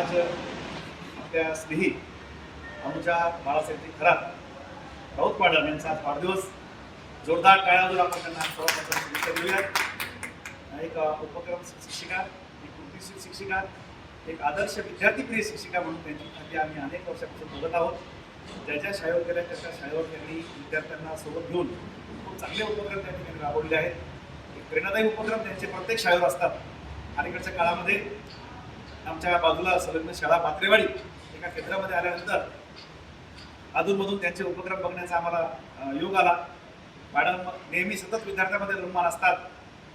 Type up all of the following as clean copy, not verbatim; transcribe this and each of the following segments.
आज आपल्या स्नेही अनुजा बाळासाहेब खरात राऊत मॅडम यांचा आज वाढदिवस. जोरदार टाळ्या आपण त्यांना सर्वप्रथम शुभेच्छा देऊयात. एक उपक्रम शिक्षिका, एक कृतीशील शिक्षिका, एक आदर्श विद्यार्थीप्रिय शिक्षिका म्हणून त्यांची खाती आम्ही अनेक वर्षापासून बघत आहोत. ज्या ज्या शाळेवर गेल्या त्या शाळेवर त्यांनी विद्यार्थ्यांना सोबत घेऊन खूप चांगले उपक्रम त्या ठिकाणी राबवलेले आहेत. एक प्रेरणादायी उपक्रम त्यांचे प्रत्येक शाळेवर असतात. अलीकडच्या काळामध्ये आमच्या बाजूला संलग्न शाळा पात्रेवाडी एका केंद्रामध्ये आल्यानंतर अधूनमधून त्यांचे उपक्रम बघण्याचा आम्हाला योग आला. मॅडम नेहमी सतत विद्यार्थ्यांमध्ये रममान असतात.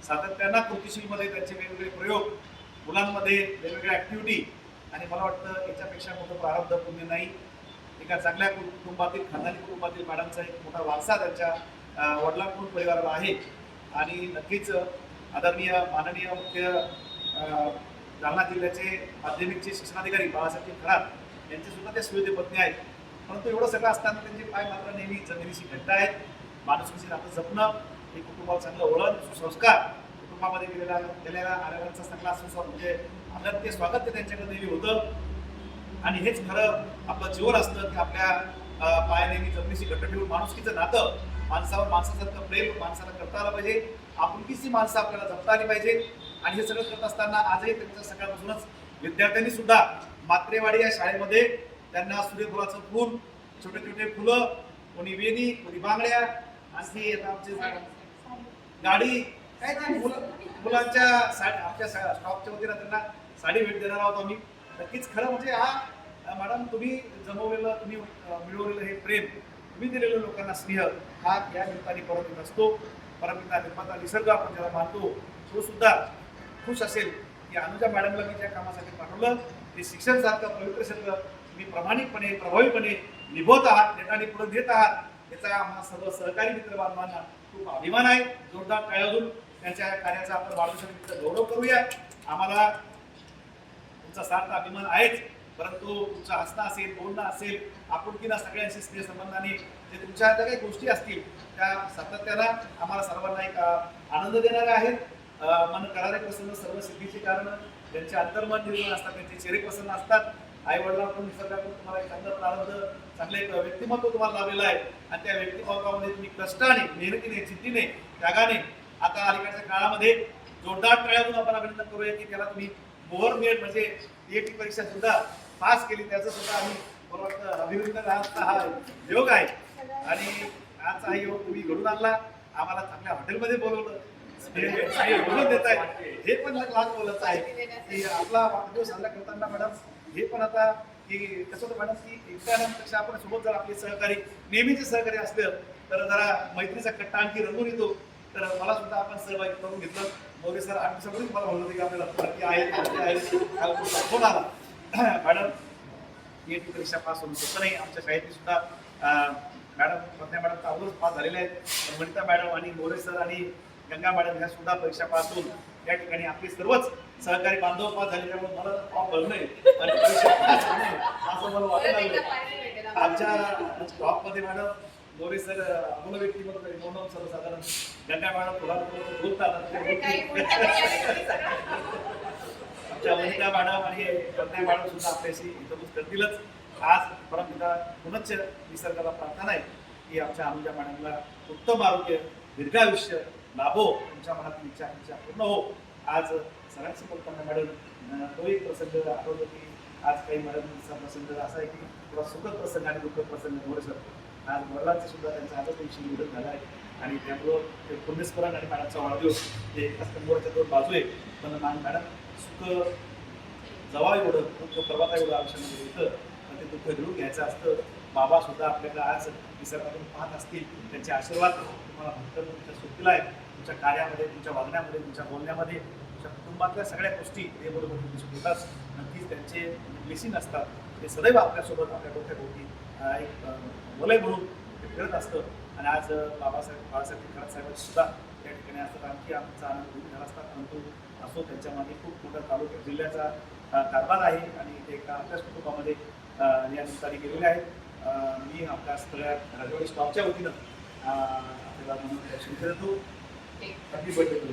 सातत्यानं कृतीशीलमध्ये त्यांचे वेगवेगळे प्रयोग, मुलांमध्ये वेगवेगळ्या ॲक्टिव्हिटी, आणि मला वाटतं याच्यापेक्षा मोठं प्रारब्ध पुण्य नाही. एका चांगल्या कुटुंबातील, खानदानी कुटुंबातील मॅडमचा एक मोठा वारसा त्यांच्या वडिलांकडून परिवाराला आहे. आणि नक्कीच आदरणीय माननीय मुख्य जालना जिल्ह्याचे माध्यमिकचे शिक्षणाधिकारी बाळासाहेब खरात यांचे सुद्धा ते सुविधे पत्नी आहेत. परंतु एवढं सगळं असताना त्यांचे पाय मात्र नेहमी जमिनीशी घट्ट आहेत. माणुसकीची नातं जपणं, एक कुटुंबाला चांगलं वळण, सुसंस्कार, कुटुंबामध्ये गेलेल्या आलेल्यांचा चांगला म्हणजे अगत्य स्वागत ते त्यांच्याकडे नेहमी होतं. आणि हेच खरं आपलं जीवन असतं की आपल्या पाय नेहमी जमिनीशी घट्ट ठेवून माणुसकीचं नातं, माणसावर माणसासारखं प्रेम माणसाला करता आलं पाहिजे. आपुलकीची माणसं आपल्याला जपता आली पाहिजे. आणि हे सगळं करत असताना आजही त्यांच्या सकाळपासूनच विद्यार्थ्यांनी सुद्धा मात्रेवाडी या शाळेमध्ये त्यांना सूर्यफुलाचं फूल, छोटे छोटे फुलं, कोणी वेणी, कोणी बांगड्या, आणखी आमचे गाडी, काय मुलांच्या साडी, आमच्या स्टॉपच्या वतीनं त्यांना साडी भेट देणार आहोत आम्ही. नक्कीच खरं म्हणजे हा मॅडम तुम्ही जमवलेलं, तुम्ही मिळवलेलं हे प्रेम, तुम्ही दिलेलं लोकांना स्नेह, हा या निमित्ताने परत येत असतो. परमिता निर्माता निसर्ग आपण ज्याला मानतो तो सुद्धा खुश असेल की अनुजा मॅडमला मी ज्या कामासाठी पाठवलं ते शिक्षण सारखं पवित्र शब्द तुम्ही प्रामाणिकपणे, प्रभावीपणे निभवत आहात, नेटाने पुढे देत आहात. याचा आम्हाला सर्व सहकारी मित्र बांधवांना खूप अभिमान आहे. जोरदार टाळ्या वाजवून त्यांच्या कार्याचा आपण वाढदिवसानिमित्त गौरव करूया. आम्हाला तुमचा सार्थ अभिमान आहेच, परंतु तुमचं हसणं असेल, बोलणं असेल, आपुलकीनं सगळ्यांशी स्नेह संबंधाने जे तुमच्या ज्या काही गोष्टी असतील त्या सातत्यानं आम्हाला सर्वांना एक आनंद देणाऱ्या आहेत. मन करारे प्रसन्न सर्व सिद्धीची कारण, ज्यांचे अंतर्मन निर्मळ असतात, त्यांचे चेहरे प्रसन्न असतात. आई वडिलांकडून निसर्गाकडून तुम्हाला एक चांगलं प्रारंभ, चांगले एक व्यक्तिमत्व तुम्हाला लाभलेलं आहे. आणि त्या व्यक्तिमत्वामध्ये तुम्ही कष्टाने, मेहनतीने, जिद्दीने, त्यागाने आता अलीकडच्या काळामध्ये जोरदार टाळ्यातून आपण अभिनंदन करूया की त्याला तुम्ही मोहर मिळेल म्हणजे टीएटी परीक्षा सुद्धा पास केली. त्याचं सुद्धा आम्ही मला वाटतं अभिनंदन हा योग आहे. आणि आजचा हा योग तुम्ही घडून आणला, आम्हाला चांगल्या हॉटेलमध्ये बोलवलं, बोलून देत आहे. हे पण लहान बोलायचं आहे की आपला वाढदिवस साजरा करताना मॅडम हे पण आता की कसं होतं मॅडम की एकट्यापेक्षा आपण सोबत जर आपले सहकारी, नेहमीचे सहकारी असलं तर जरा मैत्रीचा कट्टा आणखी रंगून येतो. तर मला सुद्धा आपण सहभागी करून घेतलं. मोरे सर 8 दिवसापूर्वी मला म्हणलं की आपल्याला आहे फोन आला मॅडम टीएटी परीक्षा पास होऊन होतं नाही. आमच्या शाळेतली सुद्धा मॅडम पत्न्या मॅडम तर अगोदर पास झालेल्या आहेत. वनिता मॅडम आणि मोरे सर आणि गंगा मॅडम ह्या सुद्धा परीक्षा पास होऊन या ठिकाणी आपले सर्वच सहकारी बांधव पास झाले. त्यामुळे मला फॉर्म भरणं आणि परीक्षा पास होणे असं मला वाटायला लागलं. आमच्या स्टॉपमध्ये मॅडम मोरे सर अमोल व्यक्तिमत्व म्हणून सर्वसाधारण, गंगा मॅडम थोडा बोलतात, आमच्या वनिता मॅडम आणि पत्न्या मॅडम सुद्धा आपल्याशी इथं करतीलच. आज परमपिता पुनश्च निसर्गाला प्रार्थना आहे की आमच्या अनुजा मॅडमला उत्तम आरोग्य, दीर्घायुष्य लाभो, तुमच्या मनातील इच्छा पूर्ण हो. आज सगळ्यांशी बोलताना मॅडम तो एक प्रसंग आठवतो की आज काही मॅडमचा प्रसंग असा आहे की थोडा सुखद प्रसंग आणि दुःखद प्रसंग मोरे सर. आज वडिलांचे सुद्धा त्यांचा आजच दिवशी निवडून झाला आहे. आणि त्यामुळं ते पुण्यस्मरण आणि मॅडमचा वाढदिवस हे एकाच कंबोराच्या 2 बाजू आहे. पण मॅडम सुख जवळ एवढं, दुःख प्रभाता एवढं आयुष्यामध्ये येतं, पण ते दुःख घेऊन घ्यायचं असतं. बाबा सुद्धा आपल्याला आज निसर्गातून पाहत असतील, त्यांचे आशीर्वाद तुम्हाला भक्कम तुमच्या सुखीला आहे. तुमच्या कार्यामध्ये, तुमच्या वागण्यामध्ये, तुमच्या बोलण्यामध्ये, तुमच्या कुटुंबातल्या सगळ्या गोष्टी ते बरोबर तुम्ही दिसून येतात. नक्कीच त्यांचे ब्लेसिंग असतात. ते सदैव आपल्यासोबत, आपल्या डोक्याभोवती एक वलय म्हणून ते फिरत असतं. आणि आज बाळासाहेब खरात साहेब सुद्धा त्या ठिकाणी असतात. आणखी आमचा आनंद दूर झाला असतात. परंतु असो, त्यांच्या मागे खूप मोठा तालुका जिल्ह्याचा कारभार आहे आणि ते एका आपल्याच कुटुंबामध्ये या निमित्ताने गेलेले आहेत. मी आपल्या सगळ्या राजवाडी स्टॉपच्या वतीनं आपल्याला म्हणून शुभेच्छा देतो. Happy birthday.